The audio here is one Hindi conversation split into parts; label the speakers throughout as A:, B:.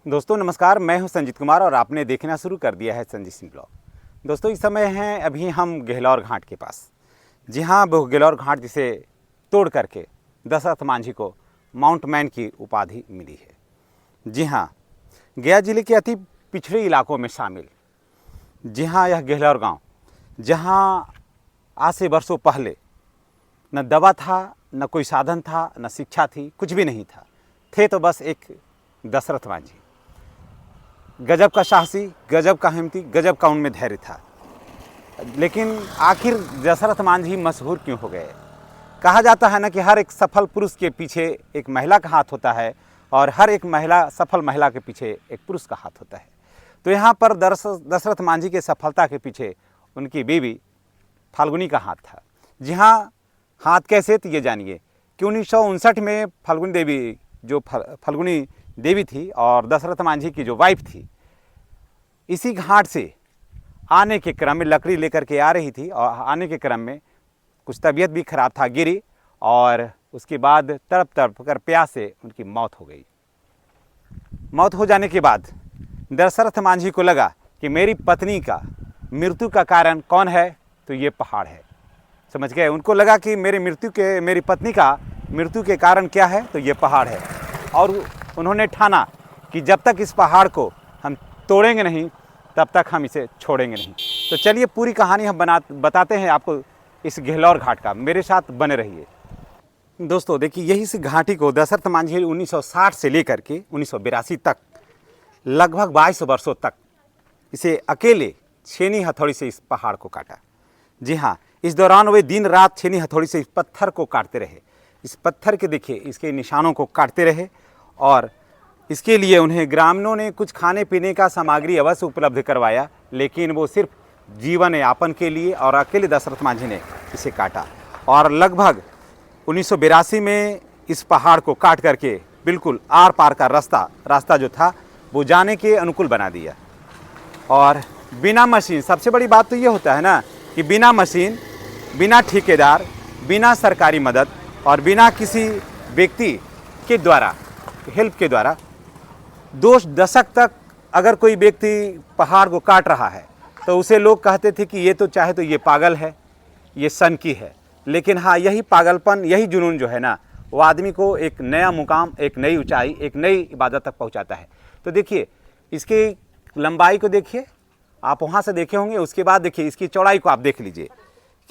A: दोस्तों नमस्कार, मैं हूं संजीत कुमार और आपने देखना शुरू कर दिया है संजीत सिंह ब्लॉग। दोस्तों इस समय हैं अभी हम गेहलोर घाट के पास। जी हाँ, वो गेहलोर घाट जिसे तोड़ करके दशरथ मांझी को माउंट मैन की उपाधि मिली है। जी हाँ, गया जिले के अति पिछड़े इलाकों में शामिल जी हाँ यह गेहलोर गांव, जहाँ आज से वर्षों पहले न दवा था, न कोई साधन था, न शिक्षा थी, कुछ भी नहीं था। थे तो बस एक दशरथ मांझी। गजब का साहसी, गजब का हिम्मती, गजब का उनमें धैर्य था। लेकिन आखिर दशरथ मांझी मशहूर क्यों हो गए? कहा जाता है ना कि हर एक सफल पुरुष के पीछे एक महिला का हाथ होता है और हर एक सफल महिला के पीछे एक पुरुष का हाथ होता है। तो यहाँ पर दशरथ मांझी के सफलता के पीछे उनकी बीवी फाल्गुनी का हाथ था। जी हाँ, हाथ कैसे? तो ये जानिए कि 1959 में फाल्गुनी देवी जो फाल्गुनी देवी थी और दशरथ मांझी की जो वाइफ थी, इसी घाट से आने के क्रम में लकड़ी लेकर के आ रही थी और आने के क्रम में कुछ तबीयत भी खराब था, गिरी और उसके बाद तड़प तड़प कर प्यास से उनकी मौत हो गई। मौत हो जाने के बाद दशरथ मांझी को लगा कि मेरी पत्नी का मृत्यु का कारण कौन है? तो ये पहाड़ है। समझ गए? उनको लगा कि मेरी पत्नी का मृत्यु के कारण क्या है? तो ये पहाड़ है। और उन्होंने ठाना कि जब तक इस पहाड़ को हम तोड़ेंगे नहीं तब तक हम इसे छोड़ेंगे नहीं। तो चलिए पूरी कहानी हम बताते हैं आपको इस गेहलोर घाट का। मेरे साथ बने रहिए। दोस्तों देखिए, यही इस घाटी को दशरथ मांझी 1960 से लेकर के 1982 तक लगभग 22 वर्षों तक इसे अकेले छेनी हथौड़ी से इस पहाड़ को काटा। जी हाँ, इस दौरान वे दिन रात छेनी हथौड़ी से इस पत्थर को काटते रहे। इस पत्थर के देखिए इसके निशानों को काटते रहे और इसके लिए उन्हें ग्रामीणों ने कुछ खाने पीने का सामग्री अवश्य उपलब्ध करवाया, लेकिन वो सिर्फ जीवन यापन के लिए और अकेले दशरथ मांझी ने इसे काटा। और लगभग 1982 में इस पहाड़ को काट करके बिल्कुल आर पार का रास्ता जो था वो जाने के अनुकूल बना दिया। और बिना मशीन, सबसे बड़ी बात तो ये होता है ना कि बिना मशीन, बिना ठेकेदार, बिना सरकारी मदद और बिना किसी व्यक्ति के द्वारा हेल्प के द्वारा 2 दशक तक अगर कोई व्यक्ति पहाड़ को काट रहा है तो उसे लोग कहते थे कि ये तो चाहे तो ये पागल है, ये सनकी है। लेकिन हाँ, यही पागलपन, यही जुनून जो है ना, वो आदमी को एक नया मुकाम, एक नई ऊंचाई, एक नई इबादत तक पहुंचाता है। तो देखिए इसकी लंबाई को देखिए, आप वहाँ से देखे होंगे। उसके बाद देखिए इसकी चौड़ाई को आप देख लीजिए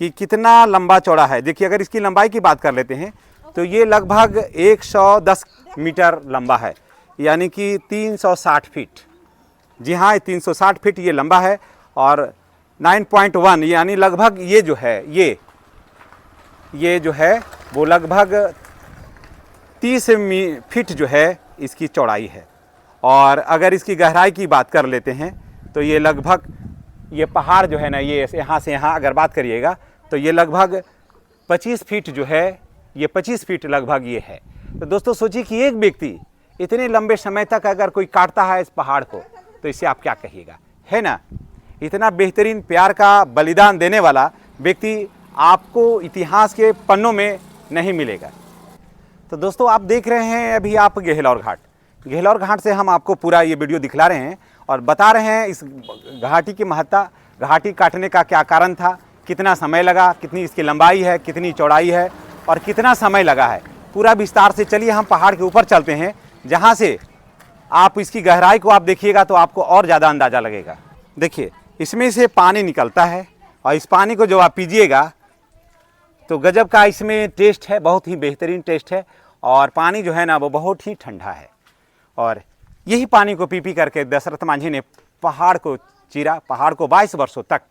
A: कि कितना लंबा चौड़ा है। देखिए अगर इसकी लंबाई की बात कर लेते हैं तो ये लगभग 110 मीटर लंबा है, यानी कि 360 फीट। जी हाँ, 360 फीट ये लंबा है और 9.1 यानी लगभग ये जो है ये जो है वो लगभग 30 फीट जो है इसकी चौड़ाई है। और अगर इसकी गहराई की बात कर लेते हैं तो ये लगभग, ये पहाड़ जो है ना, ये यहाँ से यहाँ अगर बात करिएगा तो ये लगभग 25 फीट जो है, ये 25 फीट लगभग ये है। तो दोस्तों सोचिए कि एक व्यक्ति इतने लंबे समय तक अगर कोई काटता है इस पहाड़ को तो इसे आप क्या कहिएगा, है ना? इतना बेहतरीन प्यार का बलिदान देने वाला व्यक्ति आपको इतिहास के पन्नों में नहीं मिलेगा। तो दोस्तों आप देख रहे हैं अभी आप गेहलोर घाट से हम आपको पूरा ये वीडियो दिखला रहे हैं और बता रहे हैं इस घाटी की महत्ता, घाटी काटने का क्या कारण था, कितना समय लगा, कितनी इसकी लंबाई है, कितनी चौड़ाई है और कितना समय लगा है, पूरा विस्तार से। चलिए हम पहाड़ के ऊपर चलते हैं, जहाँ से आप इसकी गहराई को आप देखिएगा तो आपको और ज़्यादा अंदाज़ा लगेगा। देखिए इसमें से पानी निकलता है और इस पानी को जो आप पीजिएगा तो गजब का इसमें टेस्ट है, बहुत ही बेहतरीन टेस्ट है। और पानी जो है ना वो बहुत ही ठंडा है। और यही पानी को पी करके दशरथ मांझी ने पहाड़ को चीरा, पहाड़ को 22 वर्षों तक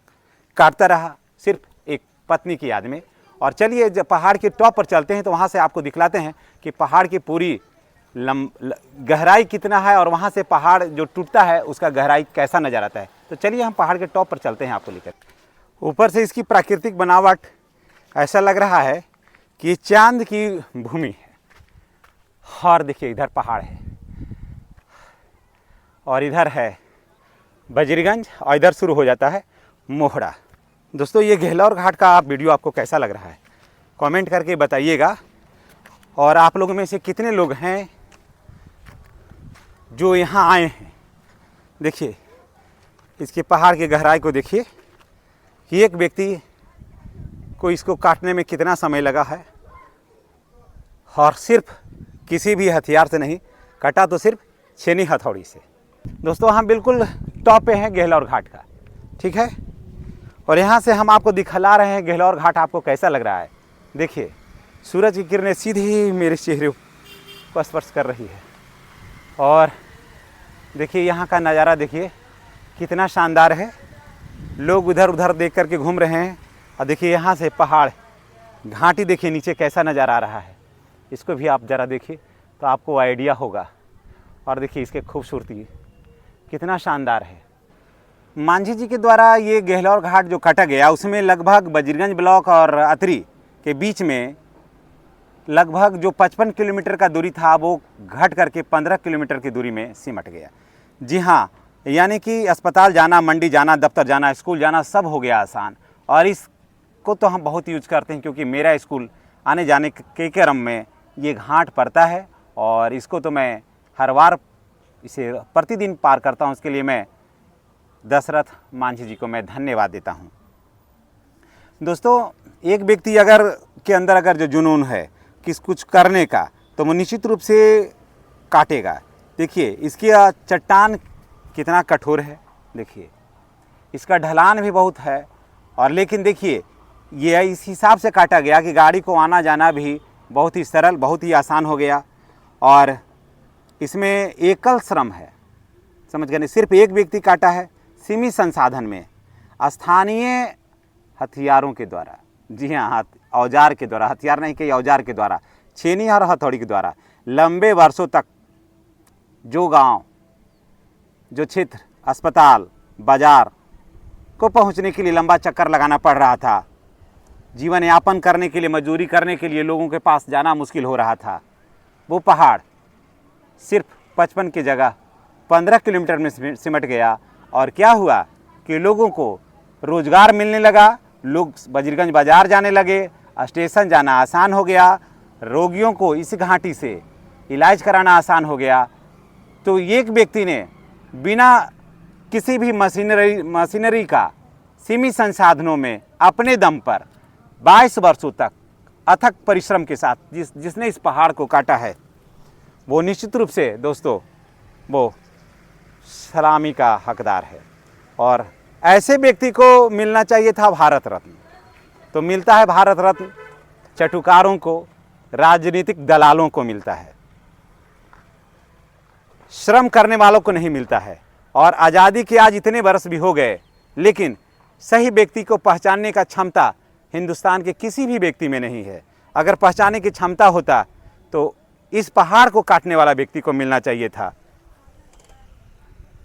A: काटता रहा, सिर्फ एक पत्नी की याद में। और चलिए जब पहाड़ के टॉप पर चलते हैं तो वहाँ से आपको दिखलाते हैं कि पहाड़ की पूरी गहराई कितना है और वहाँ से पहाड़ जो टूटता है उसका गहराई कैसा नज़र आता है। तो चलिए हम पहाड़ के टॉप पर चलते हैं आपको लेकर। ऊपर से इसकी प्राकृतिक बनावट ऐसा लग रहा है कि चांद की भूमि है। और देखिए इधर पहाड़ है और इधर है बजरीगंज और इधर शुरू हो जाता है मोहड़ा। दोस्तों ये गेहलोर घाट का वीडियो आपको कैसा लग रहा है कमेंट करके बताइएगा। और आप लोगों में से कितने लोग हैं जो यहाँ आए हैं, देखिए इसके पहाड़ की गहराई को देखिए कि एक व्यक्ति को इसको काटने में कितना समय लगा है, और सिर्फ किसी भी हथियार से नहीं कटा, तो सिर्फ छेनी हथौड़ी से। दोस्तों हम बिल्कुल टॉप पे हैं गहलौर घाट का, ठीक है, और यहाँ से हम आपको दिखला रहे हैं गहलौर घाट। आपको कैसा लग रहा है? देखिए सूरज की किरणें सीधी मेरे चेहरे को स्पर्श कर रही है, और देखिए यहाँ का नज़ारा देखिए कितना शानदार है। लोग उधर उधर देख करके घूम रहे हैं, और देखिए यहाँ से पहाड़, घाटी देखिए नीचे कैसा नज़ारा आ रहा है। इसको भी आप ज़रा देखिए तो आपको आइडिया होगा। और देखिए इसके खूबसूरती कितना शानदार है। मांझी जी के द्वारा ये गहलौर घाट जो काटा गया, उसमें लगभग बजरगंज ब्लॉक और अतरी के बीच में लगभग जो 55 किलोमीटर का दूरी था वो घट करके 15 किलोमीटर की दूरी में सिमट गया। जी हाँ, यानी कि अस्पताल जाना, मंडी जाना, दफ्तर जाना, स्कूल जाना सब हो गया आसान। और इसको तो हम बहुत यूज करते हैं, क्योंकि मेरा स्कूल आने जाने के क्रम में ये घाट पड़ता है, और इसको तो मैं हर बार इसे प्रतिदिन पार करता हूँ। उसके लिए मैं दशरथ मांझी जी को मैं धन्यवाद देता हूँ। दोस्तों एक व्यक्ति के अंदर जो जुनून है कुछ करने का, तो वो निश्चित रूप से काटेगा। देखिए इसकी चट्टान कितना कठोर है, देखिए इसका ढलान भी बहुत है, और लेकिन देखिए ये इस हिसाब से काटा गया कि गाड़ी को आना जाना भी बहुत ही सरल, बहुत ही आसान हो गया। और इसमें एकल श्रम है, समझ गए, सिर्फ एक व्यक्ति काटा है, सीमित संसाधन में, स्थानीय हथियारों के द्वारा, जी हाँ औजार के द्वारा, हथियार नहीं कि औजार के द्वारा, छेनी और हथौड़ी के द्वारा लंबे वर्षों तक जो गांव, जो क्षेत्र, अस्पताल, बाजार को पहुंचने के लिए लंबा चक्कर लगाना पड़ रहा था, जीवन यापन करने के लिए, मजदूरी करने के लिए लोगों के पास जाना मुश्किल हो रहा था, वो पहाड़ सिर्फ 55 की जगह 15 किलोमीटर में सिमट गया। और क्या हुआ कि लोगों को रोज़गार मिलने लगा, लोग बजरगंज बाज़ार जाने लगे, स्टेशन जाना आसान हो गया, रोगियों को इस घाटी से इलाज कराना आसान हो गया। तो एक व्यक्ति ने बिना किसी भी मशीनरी का, सीमित संसाधनों में, अपने दम पर 22 वर्षों तक अथक परिश्रम के साथ जिसने इस पहाड़ को काटा है, वो निश्चित रूप से दोस्तों वो सलामी का हकदार है। और ऐसे व्यक्ति को मिलना चाहिए था भारत रत्न, तो मिलता है भारत रत्न चटुकारों को, राजनीतिक दलालों को मिलता है, श्रम करने वालों को नहीं मिलता है। और आज़ादी के आज इतने वर्ष भी हो गए, लेकिन सही व्यक्ति को पहचानने का क्षमता हिंदुस्तान के किसी भी व्यक्ति में नहीं है। अगर पहचानने की क्षमता होता तो इस पहाड़ को काटने वाला व्यक्ति को मिलना चाहिए था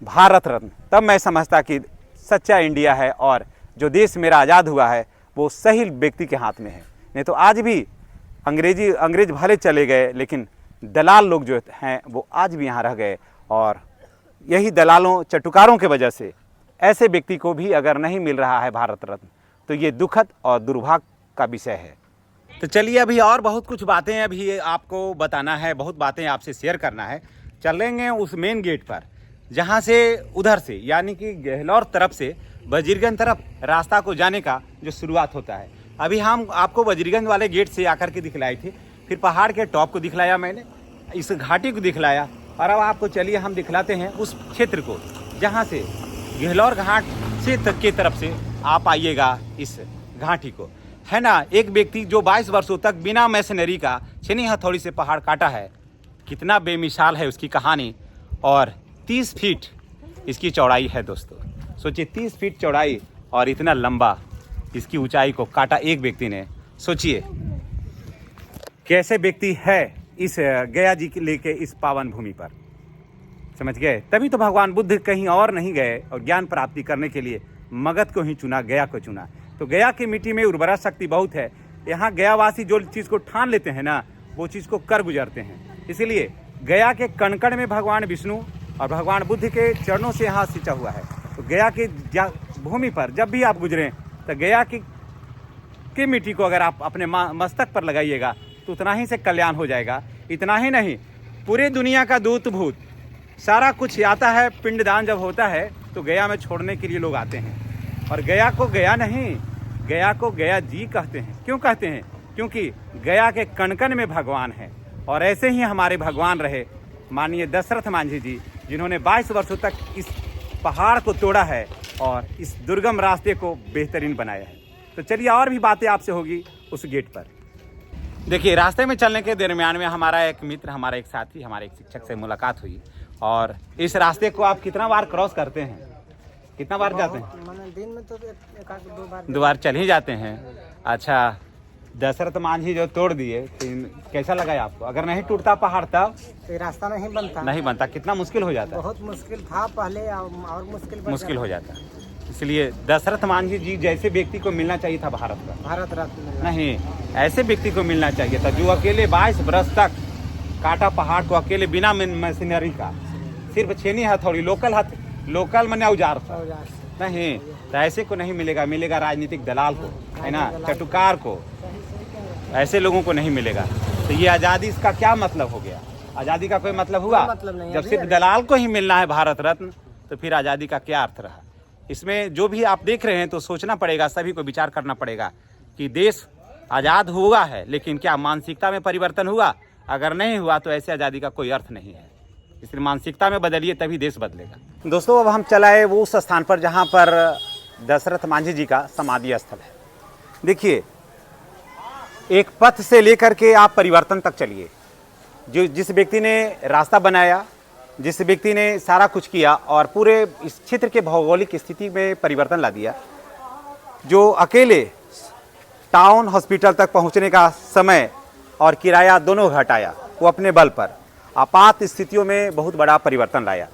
A: भारत रत्न। तब मैं समझता कि सच्चा इंडिया है, और जो देश मेरा आज़ाद हुआ है वो सही व्यक्ति के हाथ में है। नहीं तो आज भी अंग्रेज भले चले गए, लेकिन दलाल लोग जो हैं वो आज भी यहाँ रह गए। और यही दलालों, चटुकारों के वजह से ऐसे व्यक्ति को भी अगर नहीं मिल रहा है भारत रत्न, तो ये दुखद और दुर्भाग्य का विषय है। तो चलिए अभी और बहुत कुछ बातें अभी आपको बताना है, बहुत बातें आपसे शेयर करना है। चलेंगे उस मेन गेट पर, जहाँ से उधर से यानी कि गहलौर तरफ से बजरगंज तरफ रास्ता को जाने का जो शुरुआत होता है। अभी हम आपको बजरगंज वाले गेट से आकर के दिखलाई थी, फिर पहाड़ के टॉप को दिखलाया मैंने, इस घाटी को दिखलाया, और अब आपको चलिए हम दिखलाते हैं उस क्षेत्र को जहाँ से गहलौर घाट से तक की तरफ से आप आइएगा इस घाटी को, है ना। एक व्यक्ति जो 22 वर्षों तक बिना मशीनरी का छेनी हथौड़ी से पहाड़ काटा है, कितना बेमिसाल है उसकी कहानी। और 30 फीट इसकी चौड़ाई है दोस्तों, सोचिए 30 फीट चौड़ाई और इतना लंबा इसकी ऊंचाई को काटा एक व्यक्ति ने। सोचिए कैसे व्यक्ति है इस गया जी के लेके इस पावन भूमि पर, समझ गए। तभी तो भगवान बुद्ध कहीं और नहीं गए और ज्ञान प्राप्ति करने के लिए मगध को ही चुना, गया को चुना। तो गया की मिट्टी में उर्वरा शक्ति बहुत है। यहाँ गयावासी जो चीज़ को ठान लेते हैं ना, वो चीज़ को कर गुजरते हैं। इसीलिए गया के कण-कण में भगवान विष्णु और भगवान बुद्ध के चरणों से यहाँ सिंचा हुआ है। तो गया की भूमि पर जब भी आप गुजरें तो गया की मिट्टी को अगर आप अपने मस्तक पर लगाइएगा तो उतना ही से कल्याण हो जाएगा। इतना ही नहीं, पूरे दुनिया का दूत भूत सारा कुछ आता है। पिंडदान जब होता है तो गया में छोड़ने के लिए लोग आते हैं, और गया को गया नहीं, गया को गया जी कहते हैं। क्यों कहते हैं? क्योंकि गया के कण कण में भगवान है। और ऐसे ही हमारे भगवान रहे माननीय दशरथ मांझी जी, जिन्होंने 22 वर्षों तक इस पहाड़ को तोड़ा है और इस दुर्गम रास्ते को बेहतरीन बनाया है। तो चलिए और भी बातें आपसे होगी उस गेट पर। देखिए, रास्ते में चलने के दरमियान में हमारा एक मित्र, हमारा एक साथी, हमारे एक शिक्षक से मुलाकात हुई। और इस रास्ते को आप कितना बार क्रॉस करते हैं? कितना बार जाते हैं?
B: दिन में तो
A: दो बार चल ही जाते हैं। अच्छा, दशरथ मांझी जो तोड़ दिए तो कैसा लगा आपको? अगर नहीं टूटता पहाड़ तब
B: तो रास्ता नहीं बनता। कितना
A: मुश्किल हो जाता?
B: बहुत मुश्किल था पहले, और
A: मुश्किल हो जाता। इसलिए दशरथ मांझी जी जैसे व्यक्ति को मिलना चाहिए था
B: भारत रत्न
A: नहीं, ऐसे व्यक्ति को मिलना चाहिए था जो अकेले 22 वर्ष तक काटा पहाड़ को, अकेले बिना मशीनरी का, सिर्फ छेनी हथौड़ी, लोकल मने औजार नहीं। तो ऐसे को नहीं मिलेगा। मिलेगा राजनीतिक दलाल को, है ना, चटुकार को, ऐसे लोगों को नहीं मिलेगा। तो ये आज़ादी इसका क्या मतलब हो गया? आज़ादी का कोई मतलब हुआ? जब सिर्फ दलाल को ही मिलना है भारत रत्न, तो फिर आज़ादी का क्या अर्थ रहा? इसमें जो भी आप देख रहे हैं तो सोचना पड़ेगा, सभी को विचार करना पड़ेगा कि देश आज़ाद हुआ है, लेकिन क्या मानसिकता में परिवर्तन हुआ? अगर नहीं हुआ तो ऐसे आज़ादी का कोई अर्थ नहीं है। इसलिए मानसिकता में बदलिए, तभी देश बदलेगा। दोस्तों, अब हम चलाए वो उस स्थान पर जहाँ पर दशरथ मांझी जी का समाधि स्थल है। देखिए, एक पथ से लेकर के आप परिवर्तन तक चलिए। जिस व्यक्ति ने रास्ता बनाया, जिस व्यक्ति ने सारा कुछ किया और पूरे इस क्षेत्र के भौगोलिक स्थिति में परिवर्तन ला दिया, जो अकेले टाउन हॉस्पिटल तक पहुंचने का समय और किराया दोनों घटाया, वो अपने बल पर आपात स्थितियों में बहुत बड़ा परिवर्तन लाया।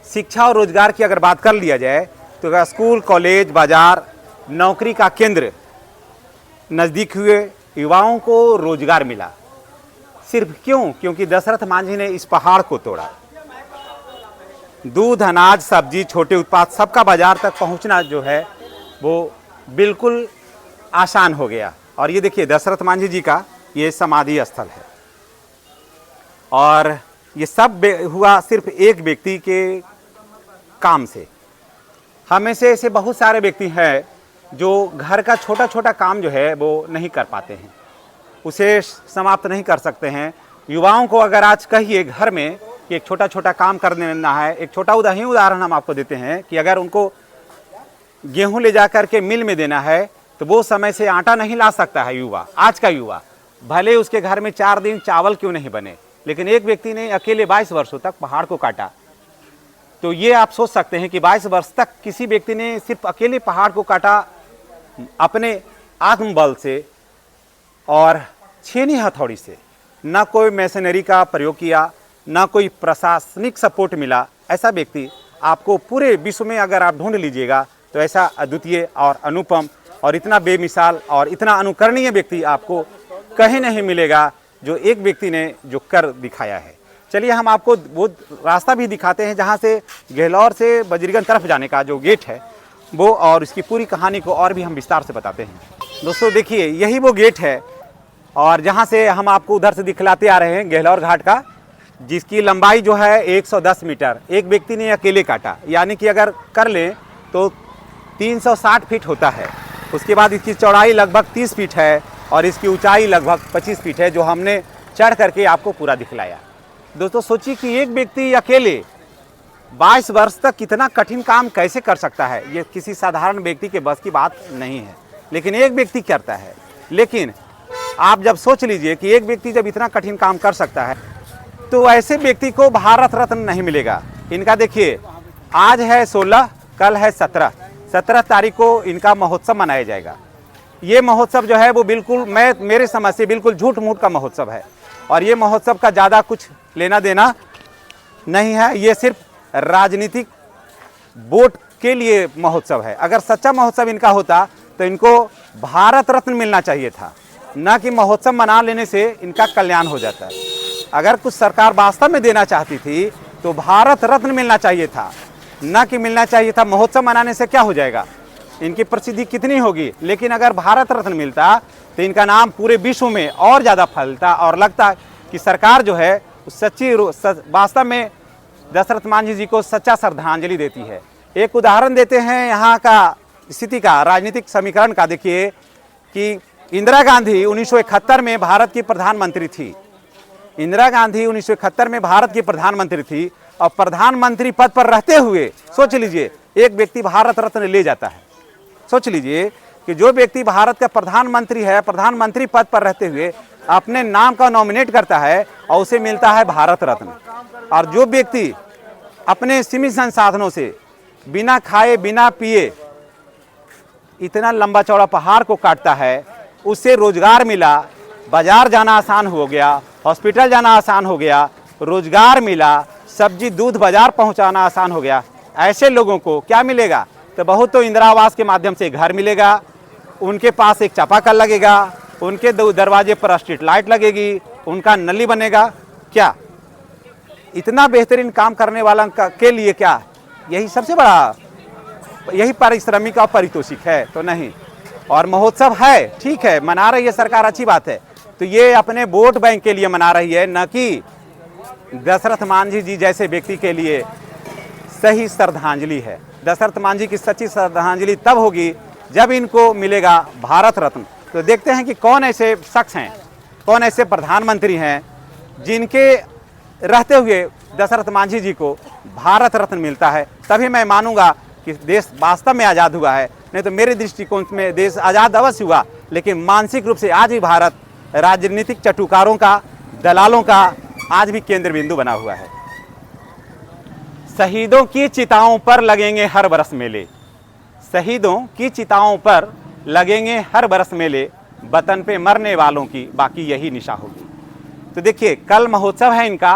A: शिक्षा और रोजगार की अगर बात कर लिया जाए तो स्कूल, कॉलेज, बाजार, नौकरी का केंद्र नज़दीक हुए, युवाओं को रोजगार मिला। सिर्फ क्यों? क्योंकि दशरथ मांझी ने इस पहाड़ को तोड़ा। दूध, अनाज, सब्जी, छोटे उत्पाद, सबका बाजार तक पहुंचना जो है वो बिल्कुल आसान हो गया। और ये देखिए, दशरथ मांझी जी का ये समाधि स्थल है। और ये सब हुआ सिर्फ एक व्यक्ति के काम से। हमें से ऐसे बहुत सारे व्यक्ति हैं जो घर का छोटा छोटा काम जो है वो नहीं कर पाते हैं, उसे समाप्त नहीं कर सकते हैं। युवाओं को अगर आज कहिए घर में कि एक छोटा छोटा काम कर देना है, एक छोटा उदाहरण हम आपको देते हैं कि अगर उनको गेहूं ले जा कर के मिल में देना है तो वो समय से आटा नहीं ला सकता है युवा। आज का युवा, भले उसके घर में 4 दिन चावल क्यों नहीं बने, लेकिन एक व्यक्ति ने अकेले 22 वर्षों तक पहाड़ को काटा। तो ये आप सोच सकते हैं कि 22 वर्ष तक किसी व्यक्ति ने सिर्फ अकेले पहाड़ को काटा अपने आत्मबल से और छेनी हथौड़ी से। ना कोई मशीनरी का प्रयोग किया, ना कोई प्रशासनिक सपोर्ट मिला। ऐसा व्यक्ति आपको पूरे विश्व में अगर आप ढूंढ लीजिएगा तो ऐसा अद्वितीय और अनुपम और इतना बेमिसाल और इतना अनुकरणीय व्यक्ति आपको कहीं नहीं मिलेगा जो एक व्यक्ति ने जो कर दिखाया है। चलिए हम आपको वो रास्ता भी दिखाते हैं जहाँ से गहलौर से बजरीगंज तरफ जाने का जो गेट है वो, और इसकी पूरी कहानी को और भी हम विस्तार से बताते हैं। दोस्तों देखिए, यही वो गेट है और जहाँ से हम आपको उधर से दिखलाते आ रहे हैं गहलौर घाट का, जिसकी लंबाई जो है 110 मीटर एक व्यक्ति ने अकेले काटा। यानी कि अगर कर लें तो 360 फीट होता है। उसके बाद इसकी चौड़ाई लगभग 30 फीट है और इसकी ऊंचाई लगभग 25 फीट है, जो हमने चढ़ करके आपको पूरा दिखलाया। दोस्तों सोचिए कि एक व्यक्ति अकेले 22 वर्ष तक कितना कठिन काम कैसे कर सकता है। ये किसी साधारण व्यक्ति के बस की बात नहीं है, लेकिन एक व्यक्ति करता है। लेकिन आप जब सोच लीजिए कि एक व्यक्ति जब इतना कठिन काम कर सकता है तो ऐसे व्यक्ति को भारत रत्न नहीं मिलेगा। इनका देखिए, आज है 16, कल है 17 तारीख को इनका महोत्सव मनाया जाएगा। ये महोत्सव जो है वो बिल्कुल मेरे समझ से बिल्कुल झूठ मूठ का महोत्सव है और ये महोत्सव का ज़्यादा कुछ लेना देना नहीं है। ये सिर्फ राजनीतिक वोट के लिए महोत्सव है। अगर सच्चा महोत्सव इनका होता तो इनको भारत रत्न मिलना चाहिए था, ना कि महोत्सव मना लेने से इनका कल्याण हो जाता है। अगर कुछ सरकार वास्तव में देना चाहती थी तो भारत रत्न मिलना चाहिए था, ना कि मिलना चाहिए था महोत्सव मनाने से क्या हो जाएगा, इनकी प्रसिद्धि कितनी होगी। लेकिन अगर भारत रत्न मिलता तो इनका नाम पूरे विश्व में और ज़्यादा फैलता और लगता कि सरकार जो है सच्ची वास्तव में दशरथ मांझी जी को सच्चा श्रद्धांजलि देती है। एक उदाहरण देते हैं यहाँ का स्थिति का, राजनीतिक समीकरण का। देखिए कि इंदिरा गांधी 1971 में भारत की प्रधानमंत्री थी। इंदिरा गांधी 1971 में भारत की प्रधानमंत्री थी और प्रधानमंत्री पद पर रहते हुए सोच लीजिए एक व्यक्ति भारत रत्न ले जाता है। सोच लीजिए कि जो व्यक्ति भारत का प्रधानमंत्री है, प्रधानमंत्री पद पर रहते हुए अपने नाम का नॉमिनेट करता है और उसे मिलता है भारत रत्न। और जो व्यक्ति अपने सीमित संसाधनों से बिना खाए बिना पिए इतना लंबा चौड़ा पहाड़ को काटता है, उससे रोजगार मिला, बाजार जाना आसान हो गया, हॉस्पिटल जाना आसान हो गया, रोजगार मिला, सब्जी दूध बाजार पहुंचाना आसान हो गया। ऐसे लोगों को क्या मिलेगा? तो बहुत तो इंदिरा आवास के माध्यम से घर मिलेगा, उनके पास एक चापाकल लगेगा, उनके दरवाजे पर स्ट्रीट लाइट लगेगी, उनका नली बनेगा। क्या इतना बेहतरीन काम करने वाला के लिए क्या यही सबसे बड़ा, यही पारिश्रमिक और पारितोषिक है? तो नहीं। और महोत्सव है, ठीक है, मना रही है सरकार, अच्छी बात है। तो ये अपने वोट बैंक के लिए मना रही है, न कि दशरथ मांझी जी जैसे व्यक्ति के लिए सही श्रद्धांजलि है। दशरथ मांझी की सच्ची श्रद्धांजलि तब होगी जब इनको मिलेगा भारत रत्न। तो देखते हैं कि कौन ऐसे शख्स हैं, कौन ऐसे प्रधानमंत्री हैं जिनके रहते हुए दशरथ मांझी जी को भारत रत्न मिलता है। तभी मैं मानूंगा कि देश वास्तव में आज़ाद हुआ है। नहीं तो मेरे दृष्टिकोण में देश आज़ाद अवश्य हुआ, लेकिन मानसिक रूप से आज भी भारत राजनीतिक चटुकारों का, दलालों का आज भी केंद्र बिंदु बना हुआ है। शहीदों की चिताओं पर लगेंगे हर बरस मेले, शहीदों की चिताओं पर लगेंगे हर बरस मेले, वतन पे मरने वालों की बाकी यही निशा होगी। तो देखिए कल महोत्सव है इनका,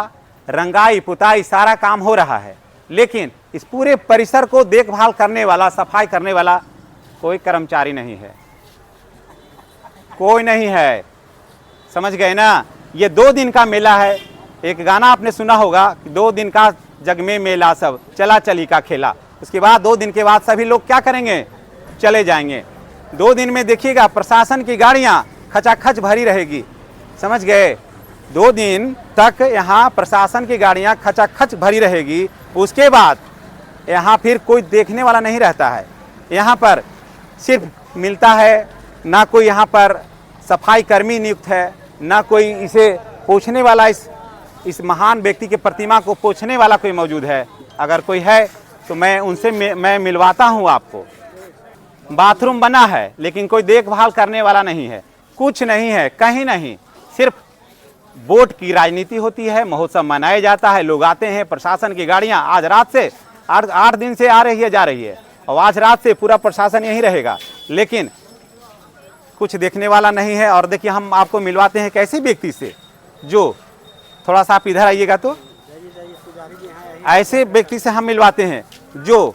A: रंगाई पुताई सारा काम हो रहा है, लेकिन इस पूरे परिसर को देखभाल करने वाला, सफाई करने वाला कोई कर्मचारी नहीं है, कोई नहीं है। समझ गए ना? ये 2 दिन का मेला है। एक गाना आपने सुना होगा कि 2 दिन का जग में मेला सब चला चली का खेला। उसके बाद 2 दिन के बाद सभी लोग क्या करेंगे? चले जाएंगे। 2 दिन में देखिएगा प्रशासन की गाड़ियां खचाखच भरी रहेगी। समझ गए? 2 दिन तक यहाँ प्रशासन की गाड़ियां खचाखच भरी रहेगी। उसके बाद यहाँ फिर कोई देखने वाला नहीं रहता है। यहाँ पर सिर्फ मिलता है, ना कोई यहाँ पर सफाई कर्मी नियुक्त है, ना कोई इसे पूछने वाला, इस महान व्यक्ति के प्रतिमा को पूछने वाला कोई मौजूद है। अगर कोई है तो मैं उनसे मैं मिलवाता हूँ आपको। बाथरूम बना है लेकिन कोई देखभाल करने वाला नहीं है, कुछ नहीं है, कहीं नहीं। सिर्फ वोट की राजनीति होती है, महोत्सव मनाया जाता है, लोग आते हैं, प्रशासन की गाड़ियां आज रात से 8 दिन से आ रही है, जा रही है, और आज रात से पूरा प्रशासन यहीं रहेगा, लेकिन कुछ देखने वाला नहीं है। और देखिए हम आपको मिलवाते हैं कैसे व्यक्ति से, जो थोड़ा सा आप इधर आइएगा तो ऐसे व्यक्ति से हम मिलवाते हैं जो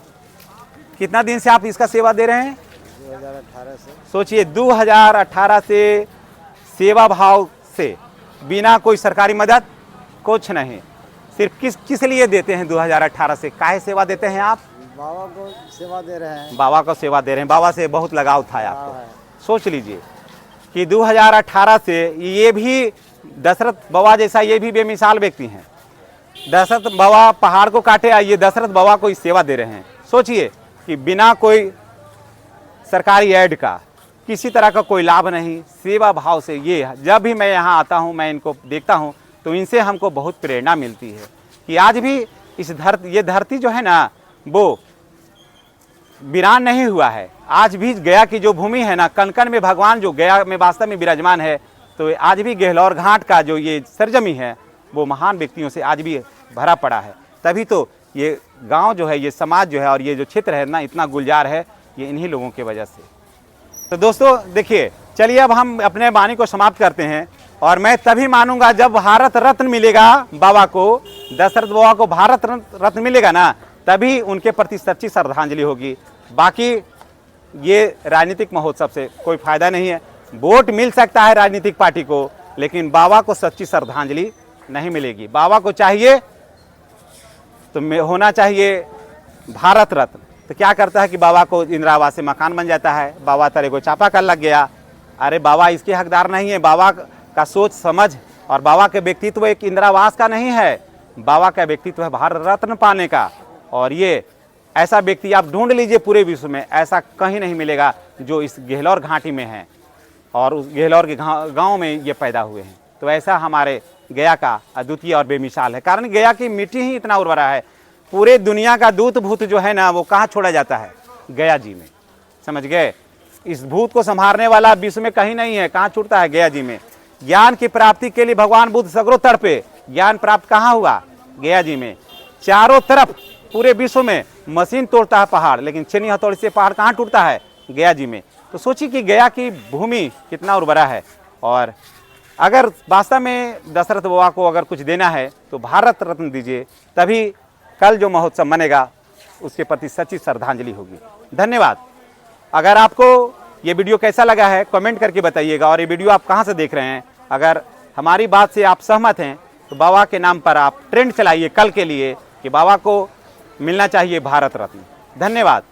A: कितना दिन से आप इसका सेवा दे रहे हैं?
B: 2018 से।
A: सोचिए 2018 से सेवा भाव से, बिना कोई सरकारी मदद, कुछ नहीं। सिर्फ किस लिए देते हैं? 2018 से काहे सेवा देते हैं आप?
B: बाबा को सेवा दे रहे हैं।
A: बाबा को सेवा दे रहे हैं। बाबा से बहुत लगाव था आपको। सोच लीजिए कि 2018 से ये भी दशरथ बाबा जैसा ये भी बेमिसाल व्यक्ति हैं। दशरथ बाबा पहाड़ को काटे, ये दशरथ बाबा को सेवा दे रहे हैं। सोचिए कि बिना कोई सरकारी ऐड का, किसी तरह का कोई लाभ नहीं, सेवा भाव से। ये जब भी मैं यहाँ आता हूँ, मैं इनको देखता हूँ तो इनसे हमको बहुत प्रेरणा मिलती है कि आज भी ये धरती जो है ना, वो वीरान नहीं हुआ है। आज भी गया की जो भूमि है ना, कनकन में भगवान जो गया में वास्तव में विराजमान है, तो आज भी गेहलोर घाट का जो ये सरजमी है वो महान व्यक्तियों से आज भी भरा पड़ा है। तभी तो ये गांव जो है, ये समाज जो है और ये जो क्षेत्र है ना, इतना गुलजार है, ये इन्हीं लोगों की वजह से। तो दोस्तों देखिए, चलिए अब हम अपने वाणी को समाप्त करते हैं। और मैं तभी मानूंगा जब भारत रत्न मिलेगा बाबा को, दशरथ बाबा को भारत रत्न मिलेगा ना, तभी उनके प्रति सच्ची श्रद्धांजलि होगी। बाकी ये राजनीतिक महोत्सव से कोई फायदा नहीं है। वोट मिल सकता है राजनीतिक पार्टी को, लेकिन बाबा को सच्ची श्रद्धांजलि नहीं मिलेगी। बाबा को चाहिए तो होना चाहिए भारत रत्न। तो क्या करता है कि बाबा को इंदिरा आवास से मकान बन जाता है, बाबा तेरे को चापाकल लग गया। अरे बाबा इसके हकदार नहीं है। बाबा का सोच समझ और बाबा के व्यक्तित्व एक इंदिरा आवास का नहीं है, बाबा का व्यक्तित्व है भारत रत्न पाने का। और ये ऐसा व्यक्ति आप ढूंढ लीजिए पूरे विश्व में, ऐसा कहीं नहीं मिलेगा जो इस गेहलोर घाटी में है और उस गेहलोर के गांव में ये पैदा हुए हैं। तो ऐसा हमारे गया का अद्वितीय और बेमिसाल है, कारण गया की मिट्टी ही इतना उर्वरा है। पूरे दुनिया का दूत भूत जो है ना, वो कहाँ छोड़ा जाता है? गया जी में। समझ गए? इस भूत को संभालने वाला विश्व में कहीं नहीं है, कहाँ छूटता है? गया जी में। ज्ञान की प्राप्ति के लिए भगवान बुद्ध सगरों तड़पे, ज्ञान प्राप्त कहाँ हुआ? गया जी में। चारों तरफ पूरे विश्व में मशीन तोड़ता है पहाड़, लेकिन छेनी हथौड़ी से पहाड़ कहाँ टूटता है? गया जी में। तो सोचिए कि गया की भूमि कितना उर्वरा है। और अगर वास्तव में दशरथ बाबा को अगर कुछ देना है तो भारत रत्न दीजिए, तभी कल जो महोत्सव मनेगा उसके प्रति सच्ची श्रद्धांजलि होगी। धन्यवाद। अगर आपको ये वीडियो कैसा लगा है कमेंट करके बताइएगा, और ये वीडियो आप कहाँ से देख रहे हैं। अगर हमारी बात से आप सहमत हैं तो बाबा के नाम पर आप ट्रेंड चलाइए कल के लिए कि बाबा को मिलना चाहिए भारत रत्न। धन्यवाद।